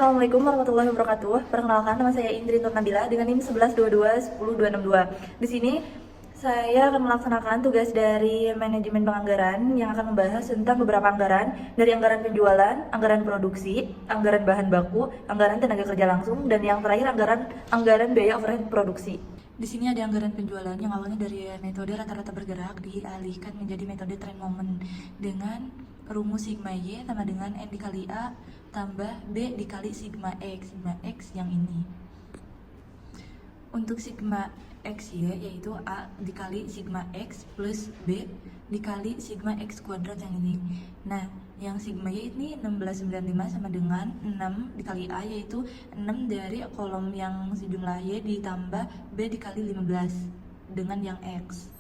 Assalamualaikum warahmatullahi wabarakatuh. Perkenalkan, nama saya Indri Nur Nabila dengan NIM 1122 Di sini saya akan melaksanakan tugas dari manajemen penganggaran yang akan membahas tentang beberapa anggaran, dari anggaran penjualan, anggaran produksi, anggaran bahan baku, anggaran tenaga kerja langsung, dan yang terakhir anggaran biaya overhead produksi. Di sini ada anggaran penjualan yang awalnya dari metode rata-rata bergerak dialihkan menjadi metode trend moment dengan rumus sigma Y sama dengan N dikali A tambah B dikali sigma X yang ini. Untuk sigma X Y yaitu A dikali sigma X plus B dikali sigma X kuadrat yang ini. Nah, yang sigma Y ini 1695 sama dengan 6 dikali A, yaitu 6 dari kolom yang sejumlah Y ditambah B dikali 15 dengan yang X.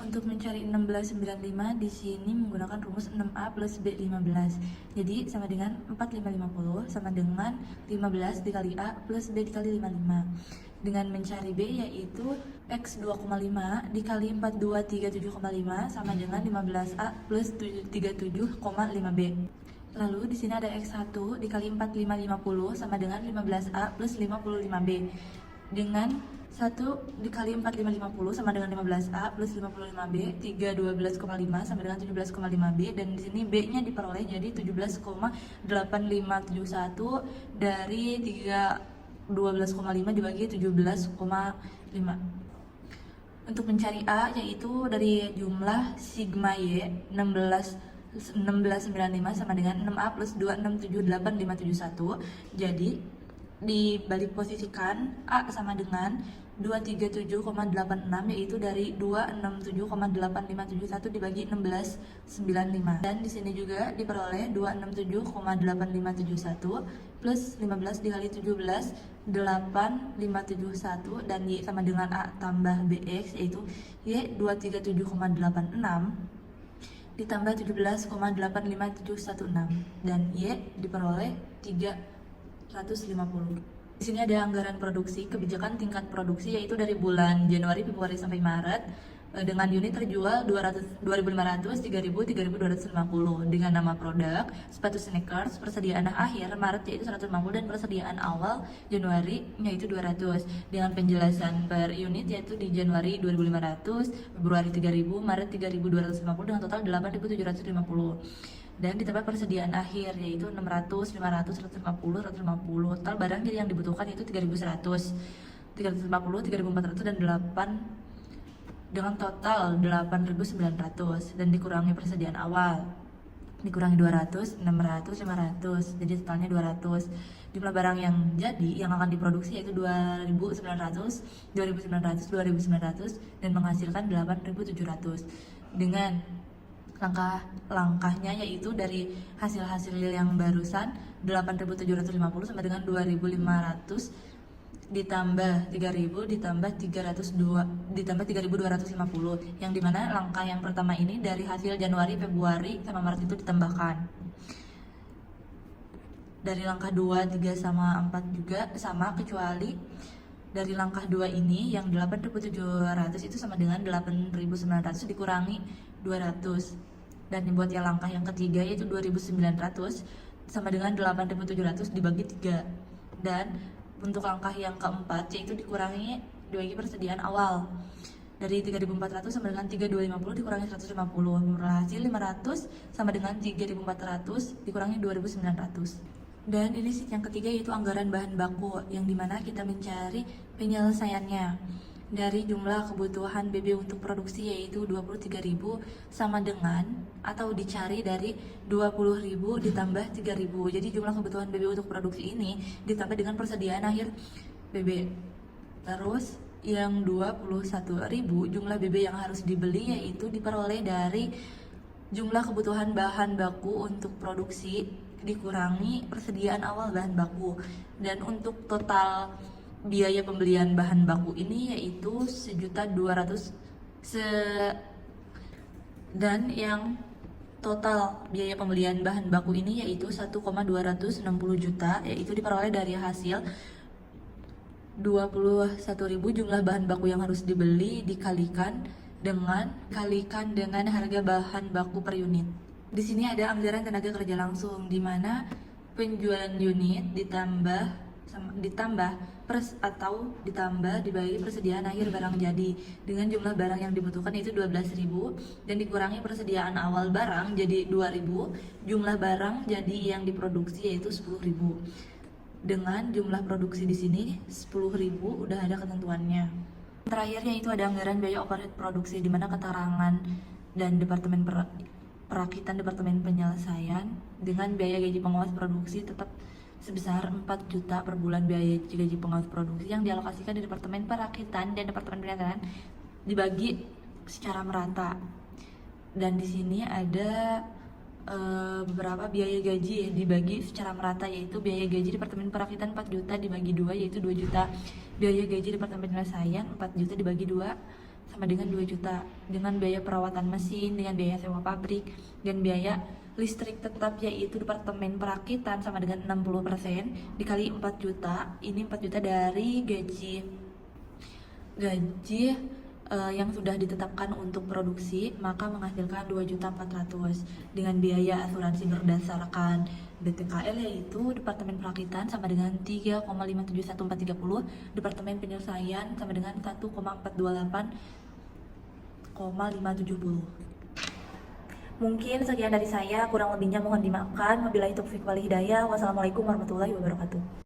Untuk mencari 1695 di sini menggunakan rumus 6A plus B15. Jadi sama dengan 4550 sama dengan 15 dikali A plus B dikali 55. Dengan mencari B yaitu X 2,5 dikali 4237,5 sama dengan 15A plus 37,5B. Lalu di sini ada X1 dikali 4550 sama dengan 15A plus 55B. Dengan 1 dikali 4550 sama dengan 15A plus 55B, 312,5 sama dengan 17,5B, dan di sini B-nya diperoleh jadi 17,8571 dari 12,5 dibagi 17,5. Untuk mencari A yaitu dari jumlah sigma Y 1695 sama dengan 6A plus 2678571. Jadi dibalik posisikan A sama dengan 237,86 yaitu dari 267,8571 dibagi 1695, dan di sini juga diperoleh 267,8571 plus 15 dikali 17 8571, dan Y sama dengan A tambah BX yaitu Y 237,86 ditambah 17,85716, dan Y diperoleh 350. Di sini ada anggaran produksi, kebijakan tingkat produksi yaitu dari bulan Januari, Februari sampai Maret dengan unit terjual 2.500, 3.000, 3.250 dengan nama produk sepatu sneakers. Persediaan akhir Maret yaitu 150 dan persediaan awal Januari yaitu 200 dengan penjelasan per unit yaitu di Januari 2.500, Februari 3.000, Maret 3.250 dengan total 8.750. Dan ditambah persediaan akhir yaitu 600, 500, 150, 150. Total barang yang dibutuhkan itu 3.100, 350, 3.400 dan 8 dengan total 8.900, dan dikurangi persediaan awal. Dikurangi 200, 600, 500. Jadi totalnya 200. Jumlah barang yang jadi yang akan diproduksi yaitu 2.900, 2.900, 2.900 dan menghasilkan 8.700. Dengan langkah-langkahnya yaitu dari hasil-hasil yang barusan 8.750 sama dengan 2.500 ditambah 3.000 ditambah 302 ditambah 3.250, yang dimana langkah yang pertama ini dari hasil Januari, Februari sama Maret itu ditambahkan. Dari langkah 2, 3 sama 4 juga sama, kecuali dari langkah 2 ini yang 8.700 itu sama dengan 8.900 dikurangi 200. Dan dibuat yang langkah yang ketiga yaitu 2.900 sama dengan 8.700 dibagi 3. Dan untuk langkah yang keempat yaitu dibagi persediaan awal. Dari 3.400 sama dengan 3.250 dikurangi 150, berhasil 500 sama dengan 3.400 dikurangi 2.900. Dan ini sheet yang ketiga yaitu anggaran bahan baku, yang dimana kita mencari penyelesaiannya dari jumlah kebutuhan BB untuk produksi yaitu 23.000 sama dengan atau dicari dari 20.000 ditambah 3.000. Jadi jumlah kebutuhan BB untuk produksi ini ditambah dengan persediaan akhir BB. Terus yang 21.000 jumlah BB yang harus dibeli yaitu diperoleh dari jumlah kebutuhan bahan baku untuk produksi dikurangi persediaan awal bahan baku. Dan untuk total biaya pembelian bahan baku ini yaitu 1.200.000 dan yang total biaya pembelian bahan baku ini yaitu 1,260 juta, yaitu diperoleh dari hasil 21.000 jumlah bahan baku yang harus dibeli dikalikan dengan harga bahan baku per unit. Di sini ada anggaran tenaga kerja langsung, di mana penjualan unit ditambah dibagi persediaan akhir barang jadi dengan jumlah barang yang dibutuhkan itu 12.000 dan dikurangi persediaan awal barang jadi 2.000, jumlah barang jadi yang diproduksi yaitu 10.000. Dengan jumlah produksi di sini 10.000 udah ada ketentuannya. Terakhirnya itu ada anggaran biaya overhead produksi, di mana keterangan dan departemen perakitan departemen penyelesaian dengan biaya gaji pengawas produksi tetap sebesar 4 juta per bulan. Biaya gaji pengawas produksi yang dialokasikan di departemen perakitan dan departemen penyelesaian dibagi secara merata. Dan di sini ada beberapa biaya gaji dibagi secara merata, yaitu biaya gaji departemen perakitan 4 juta dibagi 2 yaitu 2 juta. Biaya gaji departemen penyelesaian 4 juta dibagi 2 sama dengan 2 juta. Dengan biaya perawatan mesin, dengan biaya sewa pabrik, dan biaya listrik tetap yaitu departemen perakitan sama dengan 60% dikali 4 juta. Ini 4 juta dari gaji yang sudah ditetapkan untuk produksi, maka menghasilkan 2.400.000 dengan biaya asuransi berdasarkan BTKL yaitu Departemen Perakitan sama dengan 3,571430, Departemen Penyelesaian sama dengan 1,428,570. Mungkin sekian dari saya, kurang lebihnya mohon dimaafkan. Wabillahi taufiq wal hidayah. Wassalamualaikum warahmatullahi wabarakatuh.